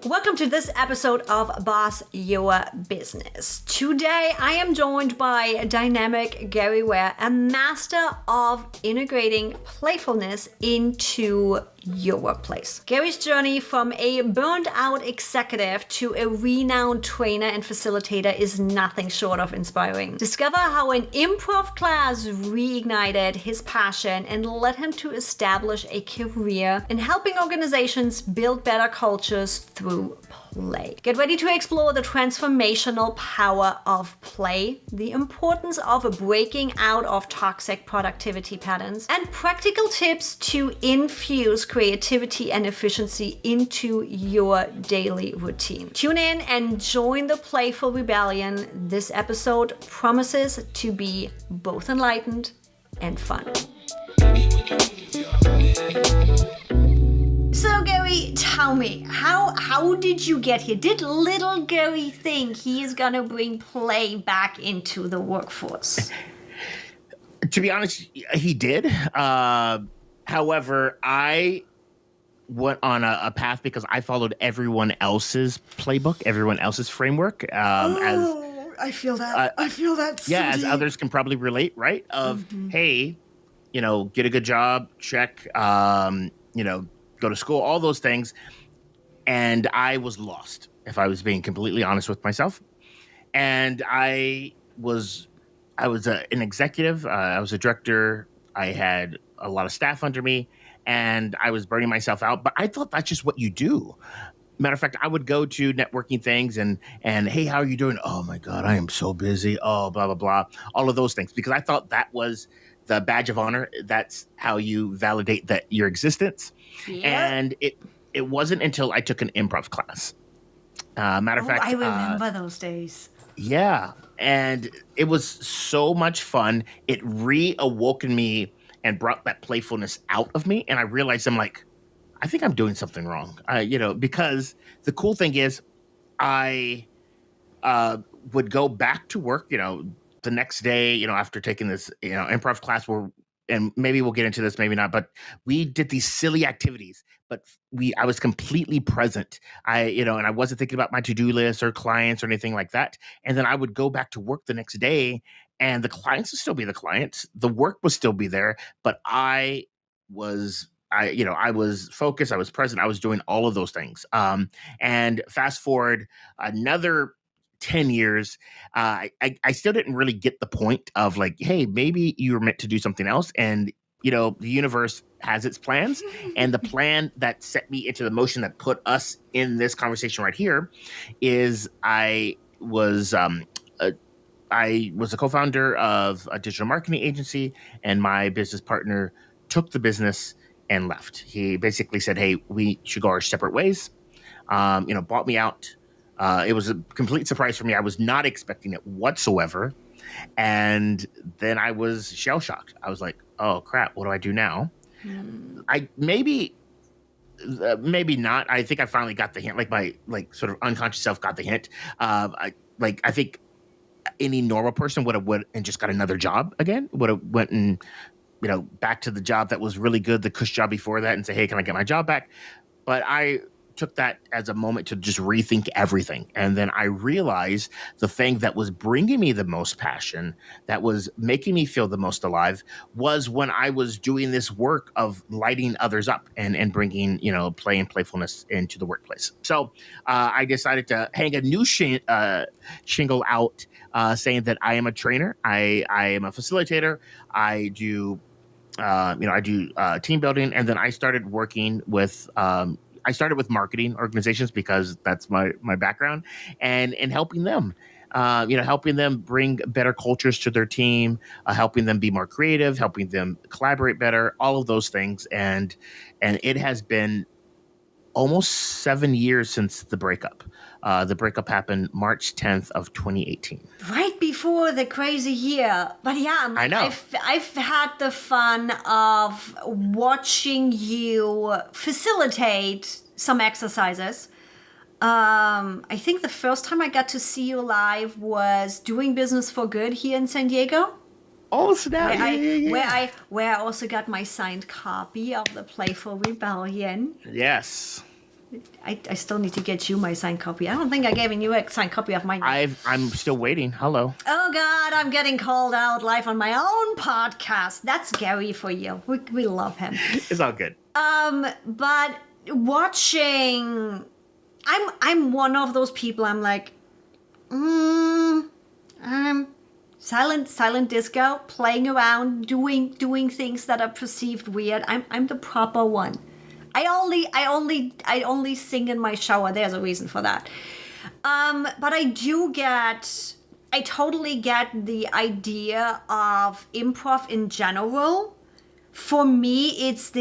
Welcome to this episode of Boss Your Business. Today, I am joined by dynamic Gary Ware, a master of integrating playfulness into your workplace. Gary's journey from a burned-out executive to a renowned trainer and facilitator is nothing short of inspiring. Discover how an improv class reignited his passion and led him to establish a career in helping organizations build better cultures through play. Get ready to explore the transformational power of play, the importance of breaking out of toxic productivity patterns, and practical tips to infuse creativity and efficiency into your daily routine. Tune in and join the Playful Rebellion. This episode promises to be both enlightened and fun. So Gary, tell me, how did you get here? Did little Gary think he is gonna bring play back into the workforce? To be honest, he did. However, I went on a path because I followed everyone else's playbook, everyone else's framework. I feel that. I feel that. So as deep. others can probably relate, right? Hey, get a good job, check. Go to school, all those things. And I was lost, if I was being completely honest with myself. And I was an executive. I was a director. I had a lot of staff under me, and I was burning myself out. But I thought that's just what you do. Matter of fact, I would go to networking things and hey, how are you doing? Oh my God, I am so busy. Oh, blah, blah, blah. All of those things, because I thought that was the badge of honor. That's how you validate your existence. Yeah. And it wasn't until I took an improv class. Matter of fact, I remember those days. Yeah. And it was so much fun. It reawoken me and brought that playfulness out of me. And I realized I think I'm doing something wrong. Because the cool thing is I would go back to work, the next day, after taking this, improv class and maybe we'll get into this, maybe not, but we did these silly activities, but I was completely present. And I wasn't thinking about my to-do list or clients or anything like that. And then I would go back to work the next day and the clients would still be the clients. The work would still be there, but I was focused. I was present. I was doing all of those things. And fast forward another 10 years, I still didn't really get the point of hey, maybe you were meant to do something else. And, the universe has its plans. And the plan that set me into the motion that put us in this conversation right here is I was a co-founder of a digital marketing agency, and my business partner took the business and left. He basically said, hey, we should go our separate ways. Bought me out. It was a complete surprise for me. I was not expecting it whatsoever. And then I was shell-shocked. I was like, oh, crap, what do I do now? Maybe not. I think I finally got the hint. My sort of unconscious self got the hint. I think any normal person would have went and just got another job again, would have went and, back to the job that was really good, the cush job before that, and say, hey, can I get my job back? But I took that as a moment to just rethink everything. And then I realized the thing that was bringing me the most passion, that was making me feel the most alive, was when I was doing this work of lighting others up and bringing, play and playfulness into the workplace. So I decided to hang a new shingle out saying that I am a trainer. I am a facilitator. I do team building. And then I started working with marketing organizations because that's my background, and helping them, helping them bring better cultures to their team, helping them be more creative, helping them collaborate better, all of those things. And it has been almost 7 years since the breakup. The breakup happened March 10th of 2018. Right before the crazy year. But yeah, I know. I've had the fun of watching you facilitate some exercises. I think the first time I got to see you live was doing Business for Good here in San Diego. Oh, snap. Where I also got my signed copy of the Playful Rebellion. Yes. I still need to get you my signed copy. I don't think I gave you a signed copy of mine. I'm still waiting. Hello. Oh God, I'm getting called out live on my own podcast. That's Gary for you. We love him. It's all good. But watching, I'm one of those people. I'm like, I'm silent disco, playing around, doing things that are perceived weird. I'm the proper one. I only sing in my shower. There's a reason for that. But I totally get the idea of improv in general. For me, it's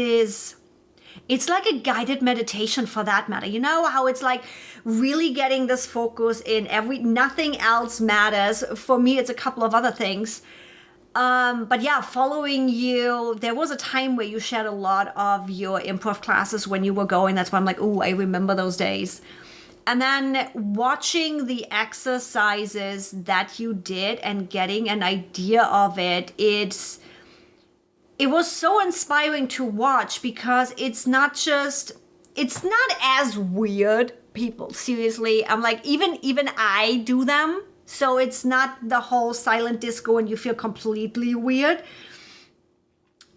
like a guided meditation for that matter. You know how it's like really getting this focus in nothing else matters. For me, it's a couple of other things. But yeah, following you, there was a time where you shared a lot of your improv classes when you were going. That's why I'm like, oh, I remember those days. And then watching the exercises that you did and getting an idea of it, it was so inspiring to watch because it's not as weird, people. Seriously, I'm like, even I do them. So it's not the whole silent disco and you feel completely weird.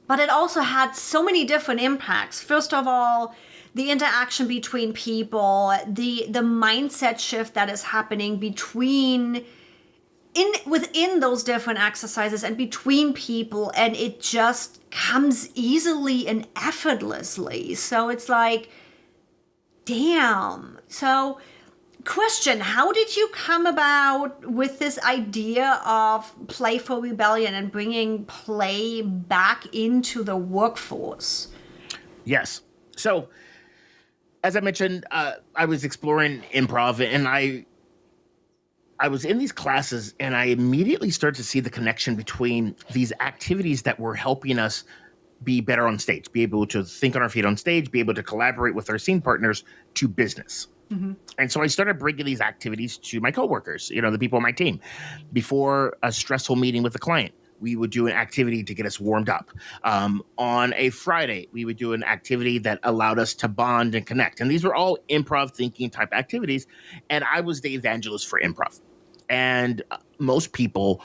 But it also had so many different impacts. First of all, the interaction between people, the mindset shift that is happening within those different exercises and between people, and it just comes easily and effortlessly. So it's like, damn. So question, how did you come about with this idea of Playful Rebellion and bringing play back into the workforce? Yes. So, as I mentioned, I was exploring improv, and I was in these classes, and I immediately started to see the connection between these activities that were helping us be better on stage, be able to think on our feet on stage, be able to collaborate with our scene partners, to business. Mm-hmm. And so I started bringing these activities to my coworkers, the people on my team. Before a stressful meeting with a client, we would do an activity to get us warmed up. On a Friday, we would do an activity that allowed us to bond and connect. And these were all improv thinking type activities. And I was the evangelist for improv. And most people,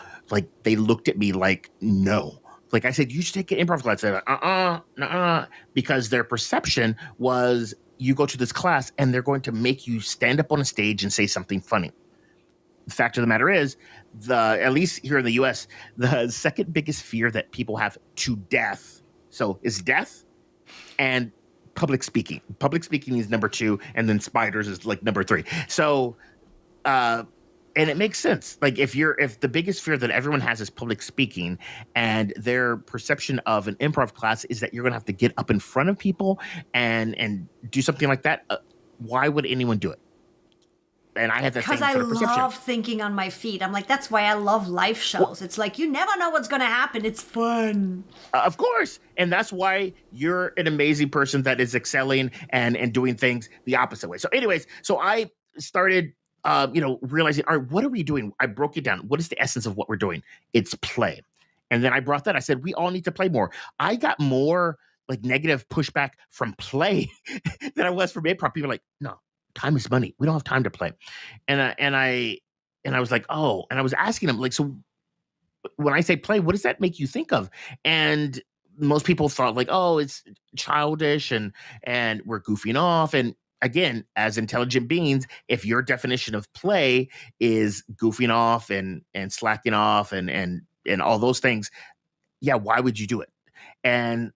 they looked at me like, no. Like I said, you should take an improv class. I said, because their perception was, you go to this class and they're going to make you stand up on a stage and say something funny. The fact of the matter is, at least here in the US, the second biggest fear that people have to death, is death and public speaking. Public speaking is number 2, and then spiders is number 3. So, and it makes sense. If the biggest fear that everyone has is public speaking, and their perception of an improv class is that you're going to have to get up in front of people and do something like that, why would anyone do it? And I had that same sort of perception. Because I love thinking on my feet. I'm like, that's why I love live shows. Well, it's like, you never know what's going to happen. It's fun. Of course. And that's why you're an amazing person that is excelling and doing things the opposite way. So anyways, I started realizing, all right, what are we doing? I broke it down. What is the essence of what we're doing? It's play. And then I brought that. I said, we all need to play more. I got more negative pushback from play than I was from improv. People were like, no, time is money. We don't have time to play. And I was like, oh, and I was asking them, so when I say play, what does that make you think of? And most people thought oh, it's childish and we're goofing off. And again, as intelligent beings, if your definition of play is goofing off and slacking off and all those things, yeah, why would you do it? And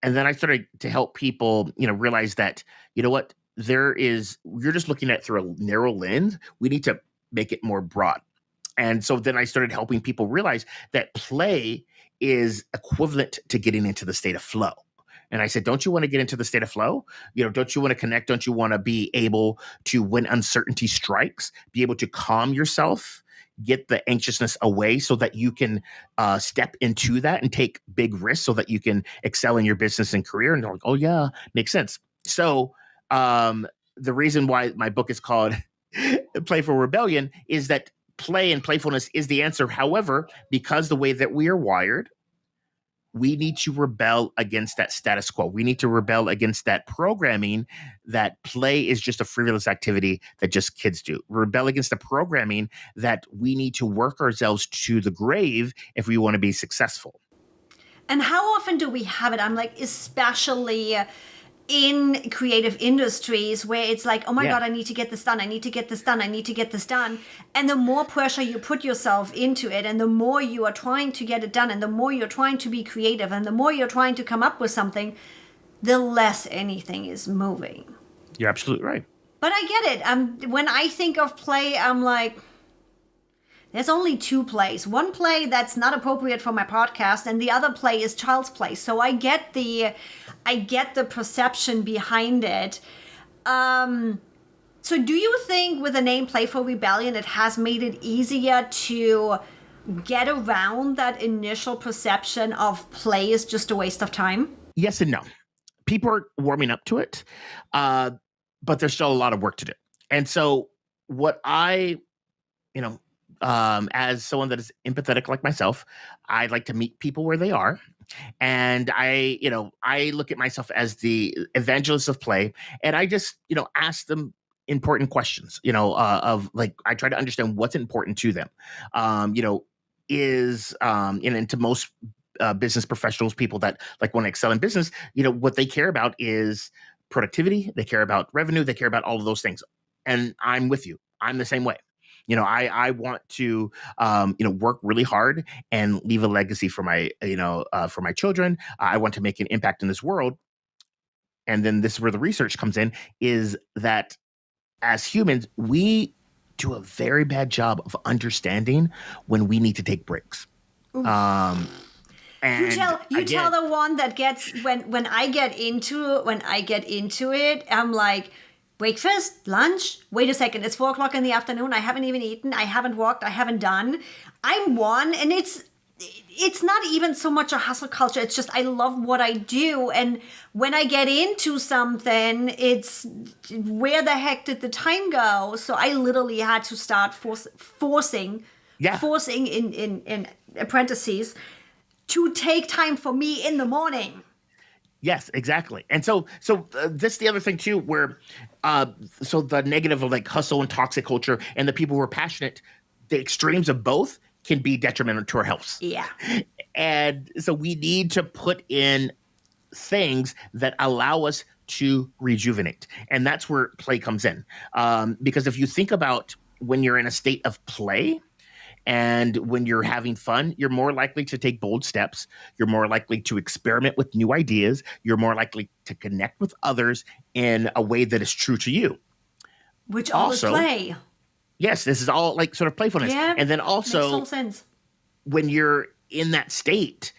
then I started to help people, realize that, what, you're just looking at it through a narrow lens. We need to make it more broad. And so then I started helping people realize that play is equivalent to getting into the state of flow. And I said, don't you want to get into the state of flow? Don't you want to connect? Don't you want to be able to, when uncertainty strikes, be able to calm yourself, get the anxiousness away so that you can step into that and take big risks so that you can excel in your business and career? And they're like, oh yeah, makes sense. So the reason why my book is called Playful Rebellion is that play and playfulness is the answer. However, because the way that we are wired, we need to rebel against that status quo. We need to rebel against that programming that play is just a frivolous activity that just kids do. Rebel against the programming that we need to work ourselves to the grave if we want to be successful. And how often do we have it? I'm like, especially in creative industries where it's like, oh my God, I need to get this done. I need to get this done. I need to get this done. And the more pressure you put yourself into it, and the more you are trying to get it done, and the more you're trying to be creative, and the more you're trying to come up with something, the less anything is moving. You're absolutely right. But I get it. When I think of play, I'm like, there's only two plays. One play that's not appropriate for my podcast, and the other play is child's play. So I get the perception behind it. So do you think with the name Playful Rebellion, it has made it easier to get around that initial perception of play is just a waste of time? Yes and no. People are warming up to it, but there's still a lot of work to do. And so what I, as someone that is empathetic like myself, I like to meet people where they are. And I look at myself as the evangelist of play, and I just, ask them important questions, of like, I try to understand what's important to them. And to most business professionals, people that like want to excel in business, what they care about is productivity. They care about revenue. They care about all of those things. And I'm with you. I'm the same way. I want to, work really hard and leave a legacy for my children. I want to make an impact in this world. And then this is where the research comes in, is that as humans, we do a very bad job of understanding when we need to take breaks. And you tell the one that gets when I get into it, I'm like, breakfast, lunch, wait a second, it's 4:00 in the afternoon, I haven't even eaten, I haven't walked, I haven't done. I'm one, and it's not even so much a hustle culture, it's just I love what I do, and when I get into something, it's where the heck did the time go? So I literally had to start forcing in apprentices to take time for me in the morning. Yes, exactly. And so this is the other thing too, where so the negative of like hustle and toxic culture, and the people who are passionate, the extremes of both can be detrimental to our health. Yeah. And so we need to put in things that allow us to rejuvenate. And that's where play comes in. Because if you think about when you're in a state of play, and when you're having fun, you're more likely to take bold steps. You're more likely to experiment with new ideas. You're more likely to connect with others in a way that is true to you. Which all is play. Yes, this is all like sort of playfulness. Yeah, and then also, makes total sense. When you're in that state,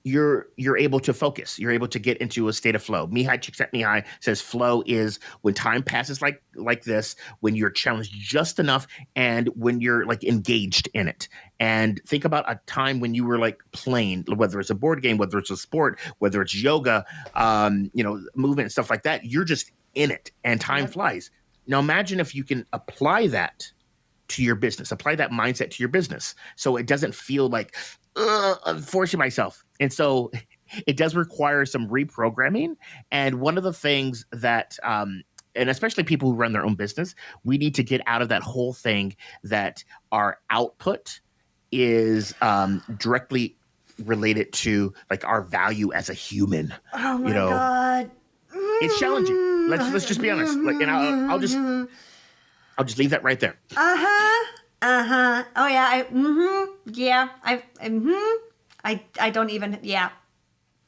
you're able to focus. You're able to get into a state of flow. Mihai Csikszentmihalyi says flow is when time passes like this, when you're challenged just enough, and when you're like engaged in it. And think about a time when you were like playing, whether it's a board game, whether it's a sport, whether it's yoga, movement and stuff like that. You're just in it, and time flies. Now imagine if you can apply that to your business, apply that mindset to your business, so it doesn't feel like I'm forcing myself. And so it does require some reprogramming. And one of the things that, and especially people who run their own business, we need to get out of that whole thing that our output is directly related to like our value as a human. Oh my God. It's challenging. Let's just be honest. Like, and I'll just leave that right there. Oh yeah. I don't even. Yeah.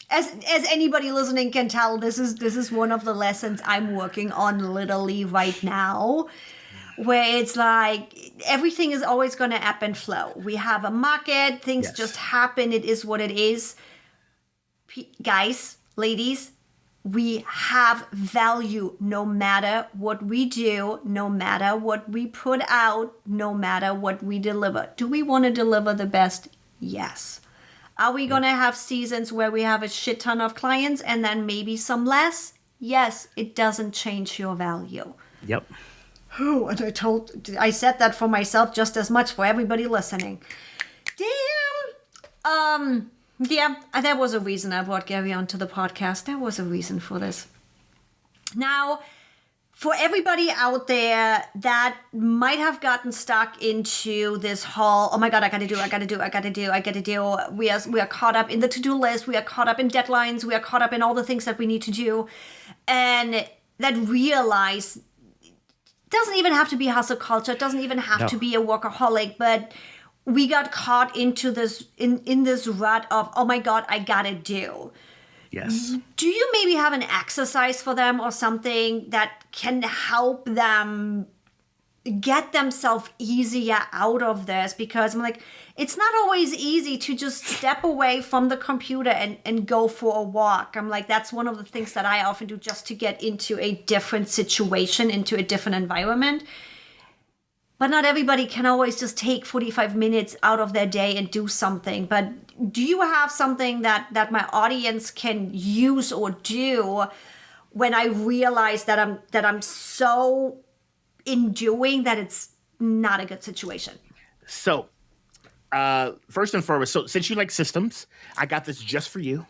As anybody listening can tell, this is one of the lessons I'm working on literally right now, where it's like everything is always going to ebb and flow. We have a market, things just happen. It is what it is. Guys, ladies, we have value no matter what we do, no matter what we put out, no matter what we deliver. Do we want to deliver the best? Yes. Are we going to have seasons where we have a shit ton of clients and then maybe some less? Yes, it doesn't change your value. Yep. Oh, and I said that for myself just as much for everybody listening. Damn. Yeah, there was a reason I brought Gary onto the podcast. There was a reason for this. Now, for everybody out there that might have gotten stuck into this whole, oh my God, I gotta do. We are caught up in the to-do list. We are caught up in deadlines. We are caught up in all the things that we need to do. And that realize it doesn't even have to be hustle culture. It doesn't even have to be a workaholic, but we got caught into this, in this rut of, oh my God, I gotta do. Yes. Do you maybe have an exercise for them or something that can help them get themselves easier out of this? Because I'm like, it's not always easy to just step away from the computer and go for a walk. I'm like, that's one of the things that I often do just to get into a different situation, into a different environment. But not everybody can always just take 45 minutes out of their day and do something. But do you have something that my audience can use or do when I realize that I'm so in doing that it's not a good situation? So, first and foremost, so since you like systems, I got this just for you.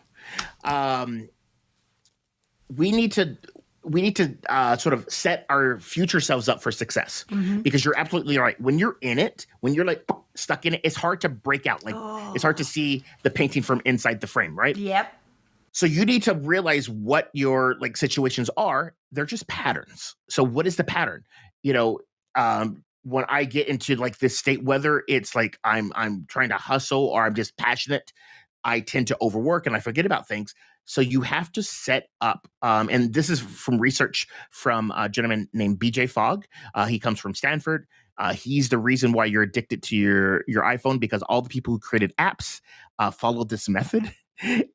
We need to sort of set our future selves up for success, because you're absolutely right. When you're in it, when you're like stuck in it, it's hard to break out. Like it's hard to see the painting from inside the frame, right? Yep. So you need to realize what your like situations are. They're just patterns. So what is the pattern? When I get into like this state, whether it's like I'm trying to hustle or I'm just passionate, I tend to overwork and I forget about things. So you have to set up, and this is from research from a gentleman named BJ Fogg. He comes from Stanford. He's the reason why you're addicted to your iPhone, because all the people who created apps followed this method.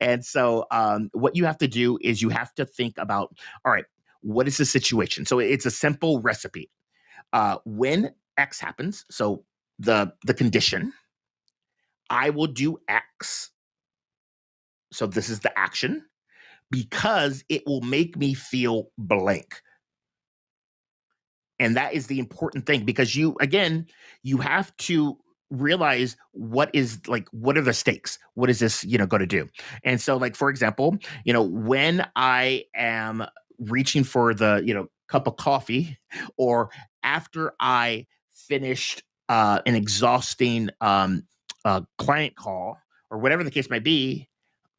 And so what you have to do is you have to think about, all right, what is the situation? So it's a simple recipe. When X happens, so the condition, I will do X. So this is the action, because it will make me feel blank. And that is the important thing, because you have to realize what are the stakes? What is this, going to do? And so like, for example, when I am reaching for the, cup of coffee, or after I finished an exhausting client call, or whatever the case might be,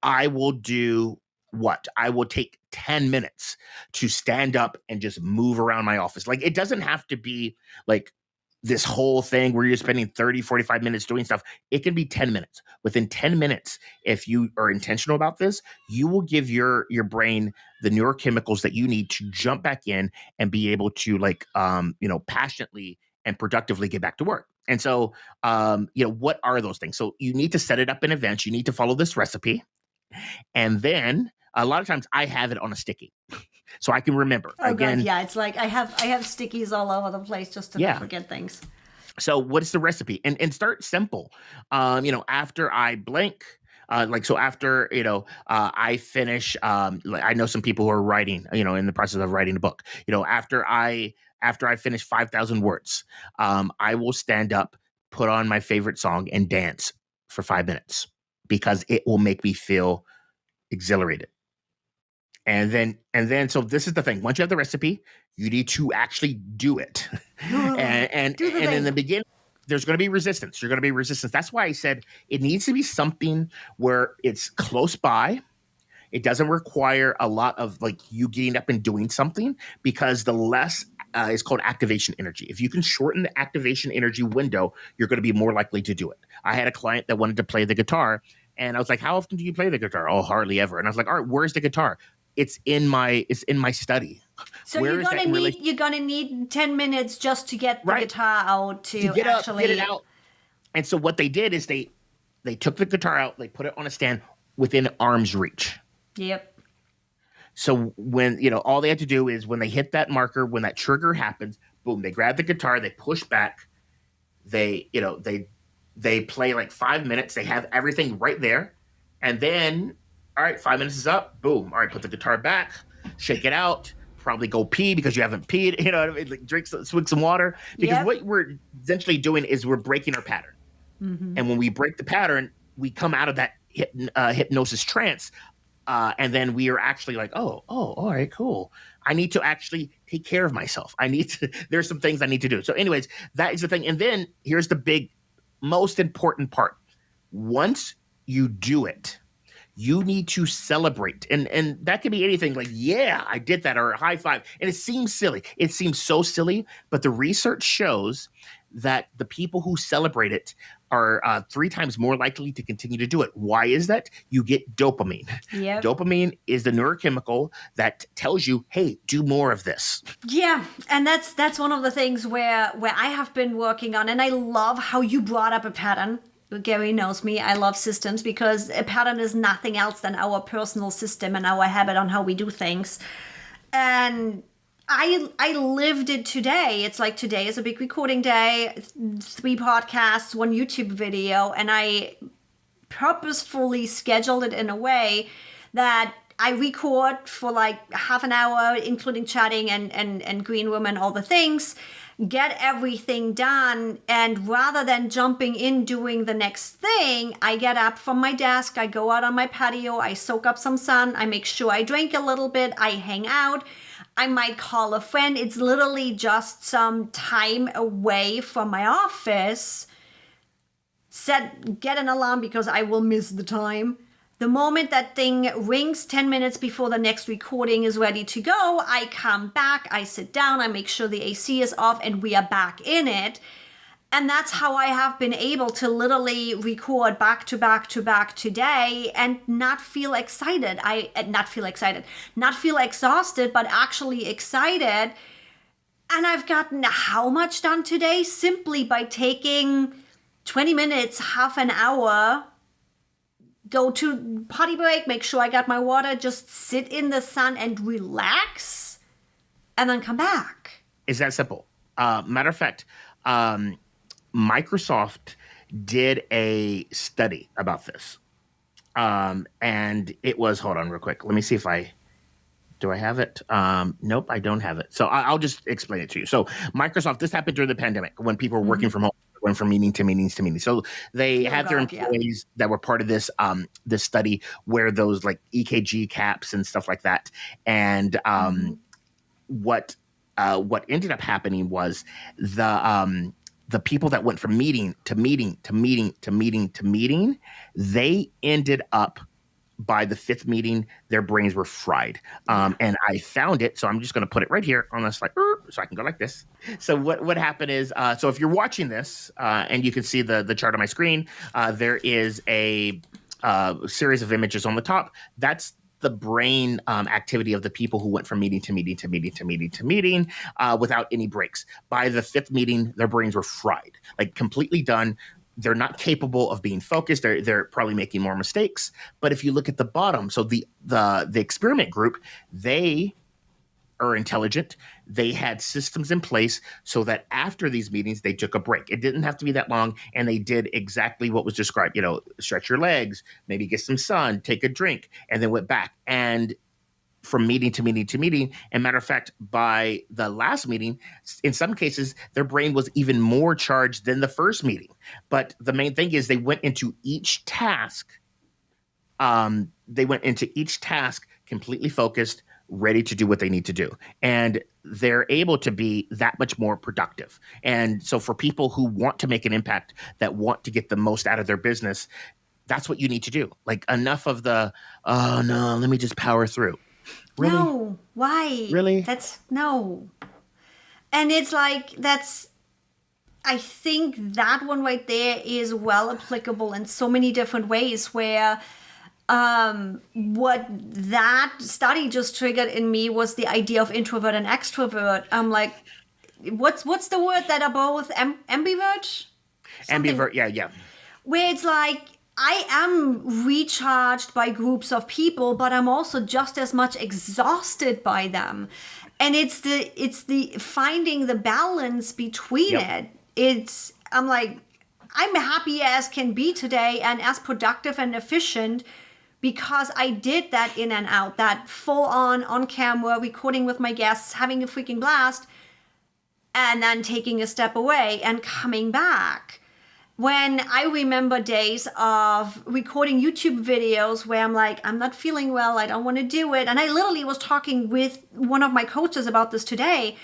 I will do what? I will take 10 minutes to stand up and just move around my office. Like, it doesn't have to be like this whole thing where you're spending 30, 45 minutes doing stuff. It can be 10 minutes. Within 10 minutes, if you are intentional about this, you will give your brain the neurochemicals that you need to jump back in and be able to passionately and productively get back to work. And so, what are those things? So you need to set it up in advance. You need to follow this recipe. And then a lot of times I have it on a sticky, so I can remember. Oh, again, God, yeah, it's like I have stickies all over the place just to not forget things. So what is the recipe? And start simple. After I blank, after I finish. I know some people who are writing, in the process of writing a book. After I finish 5,000 words, I will stand up, put on my favorite song, and dance for 5 minutes, because it will make me feel exhilarated. And then, so this is the thing. Once you have the recipe, you need to actually do it. and in the beginning, there's going to be resistance. You're going to be resistance. That's why I said it needs to be something where it's close by. It doesn't require a lot of like you getting up and doing something, because the less is called activation energy. If you can shorten the activation energy window, you're going to be more likely to do it. I had a client that wanted to play the guitar, and I was like, "How often do you play the guitar?" "Oh, hardly ever." And I was like, "All right, where's the guitar?" It's in my study. So you're gonna need 10 minutes just to get the guitar out to get actually get it out. And so what they did is they took the guitar out, they put it on a stand within arm's reach. Yep. So when all they had to do is when they hit that marker, when that trigger happens, boom, they grab the guitar, they push back, they play like 5 minutes, they have everything right there, and then all right, 5 minutes is up. Boom. All right, put the guitar back, shake it out, probably go pee because you haven't peed, like swig some water. Because what we're essentially doing is we're breaking our pattern. Mm-hmm. And when we break the pattern, we come out of that hypnosis trance. And then we are actually like, all right, cool. I need to actually take care of myself. There's some things I need to do. So anyways, that is the thing. And then here's the big, most important part. Once you do it, you need to celebrate. And that could be anything like, yeah, I did that, or a high five. And it seems silly. It seems so silly, but the research shows that the people who celebrate it are 3 times more likely to continue to do it. Why is that? You get dopamine. Yep. Dopamine is the neurochemical that tells you, hey, do more of this. Yeah, and that's one of the things where I have been working on, and I love how you brought up a pattern. Gary knows me. I love systems because a pattern is nothing else than our personal system and our habit on how we do things. And I lived it today. It's like today is a big recording day, 3 podcasts, 1 YouTube video, and I purposefully scheduled it in a way that I record for like half an hour, including chatting and green room and all the things, get everything done. And rather than jumping in doing the next thing, I get up from my desk, I go out on my patio, I soak up some sun, I make sure I drink a little bit, I hang out. I might call a friend. It's literally just some time away from my office. Get an alarm because I will miss the time. The moment that thing rings 10 minutes before the next recording is ready to go, I come back, I sit down, I make sure the AC is off, and we are back in it. And that's how I have been able to literally record back to back to back today and not feel excited. Not feel exhausted, but actually excited. And I've gotten how much done today simply by taking 20 minutes, half an hour, go to potty break, make sure I got my water, just sit in the sun and relax, and then come back. It's that simple. Matter of fact, Microsoft did a study about this. And it was, hold on real quick. Let me see if do I have it? Nope, I don't have it. So I'll just explain it to you. So Microsoft, this happened during the pandemic when people were working from home, went from meeting to meetings to meetings. So they had their employees that were part of this, this study, wear those like EKG caps and stuff like that. And what ended up happening was the people that went from meeting to meeting to meeting to meeting to meeting, they ended up by the 5th meeting, their brains were fried. And I found it, so I'm just going to put it right here on the slide, so I can go like this. So what happened is, so if you're watching this, and you can see the chart on my screen, there is a series of images on the top. That's the brain activity of the people who went from meeting to meeting to meeting to meeting to meeting without any breaks. By the 5th meeting, their brains were fried, like completely done. They're not capable of being focused. They're probably making more mistakes. But if you look at the bottom, so the experiment group, they are intelligent. They had systems in place so that after these meetings, they took a break. It didn't have to be that long. And they did exactly what was described, stretch your legs, maybe get some sun, take a drink, and then went back. And from meeting to meeting to meeting. And matter of fact, by the last meeting, in some cases, their brain was even more charged than the first meeting. But the main thing is they went into each task. Completely focused, ready to do what they need to do. And they're able to be that much more productive. And so for people who want to make an impact, that want to get the most out of their business, that's what you need to do. Like enough of the, oh no, let me just power through. Really? No, why? Really? No. And it's like, I think that one right there is well applicable in so many different ways where what that study just triggered in me was the idea of introvert and extrovert. I'm like, what's the word that are both ambivert? Ambivert, yeah. Where it's like, I am recharged by groups of people, but I'm also just as much exhausted by them. And it's the finding the balance between it. I'm like, I'm happy as can be today and as productive and efficient because I did that in and out, that full on camera, recording with my guests, having a freaking blast, and then taking a step away and coming back. when I remember days of recording YouTube videos where I'm like, I'm not feeling well, I don't want to do it. And I literally was talking with one of my coaches about this today,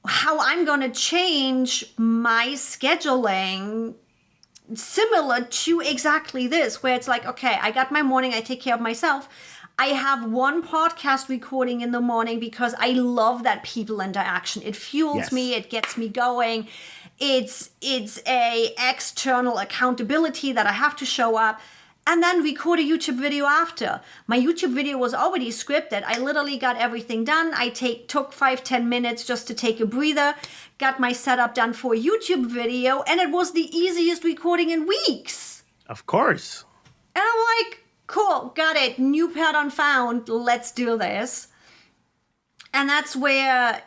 how I'm going to change my scheduling similar to exactly this, where it's like, okay, I got my morning, I take care of myself. I have one podcast recording in the morning because I love that people interaction. It fuels me, it gets me going. It's a external accountability that I have to show up, and then record a YouTube video after. My YouTube video was already scripted. I literally got everything done. I took 5-10 minutes just to take a breather, got my setup done for a YouTube video, and it was the easiest recording in weeks. Of course. And I'm like, cool, got it. New pattern found. Let's do this. And that's where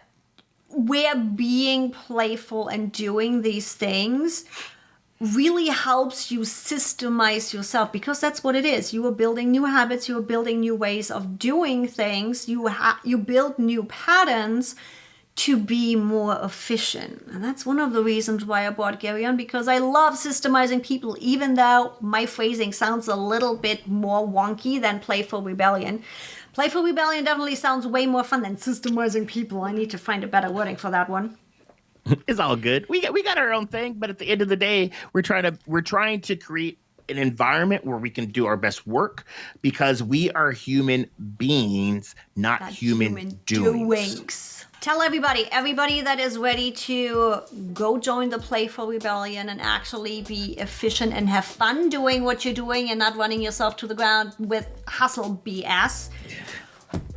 being playful and doing these things really helps you systemize yourself, because that's what it is. You are building new habits, you are building new ways of doing things, you build new patterns to be more efficient. And that's one of the reasons why I brought Gary on, because I love systemizing people, even though my phrasing sounds a little bit more wonky than Playful Rebellion. Playful Rebellion definitely sounds way more fun than systemizing people. I need to find a better wording for that one. It's all good. We got our own thing, but at the end of the day, we're trying to create an environment where we can do our best work, because we are human beings, not human doings. Tell everybody that is ready to go join the Playful Rebellion and actually be efficient and have fun doing what you're doing and not running yourself to the ground with hustle BS.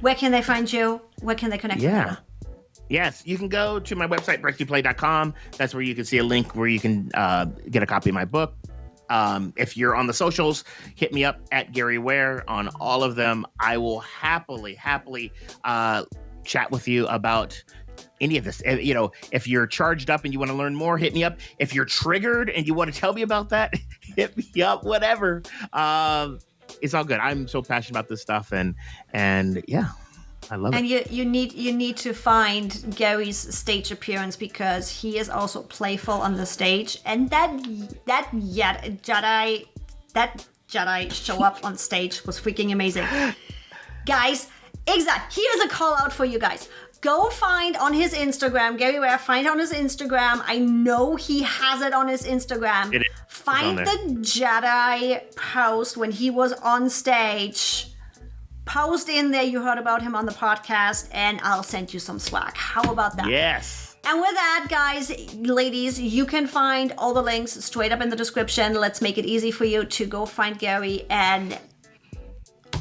Where can they find you? Where can they connect with you? Yes, you can go to my website, breakthroughplay.com. That's where you can see a link where you can get a copy of my book. If you're on the socials, hit me up at Gary Ware on all of them. I will happily chat with you about any of this. You know, if you're charged up and you want to learn more, hit me up. If you're triggered and you want to tell me about that, hit me up, whatever. It's all good. I'm so passionate about this stuff, and yeah, I love it. And you need to find Gary's stage appearance, because he is also playful on the stage, and that Jedi show up on stage was freaking amazing. Guys, exactly. Here's a call out for you guys. Go find on his Instagram, Gary Ware, find on his Instagram. I know he has it on his Instagram. It is. Find the Jedi post when he was on stage. Post in there, you heard about him on the podcast, and I'll send you some swag. How about that? Yes. And with that, guys, ladies, you can find all the links straight up in the description. Let's make it easy for you to go find Gary, and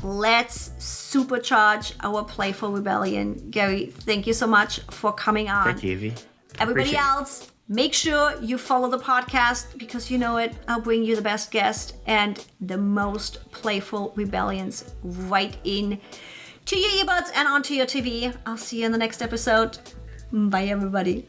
let's supercharge our Playful Rebellion. Gary, thank you so much for coming on. Thank you, Evie. Everybody else, make sure you follow the podcast, because you know it. I'll bring you the best guest and the most playful rebellions right in to your earbuds and onto your TV. I'll see you in the next episode. Bye, everybody.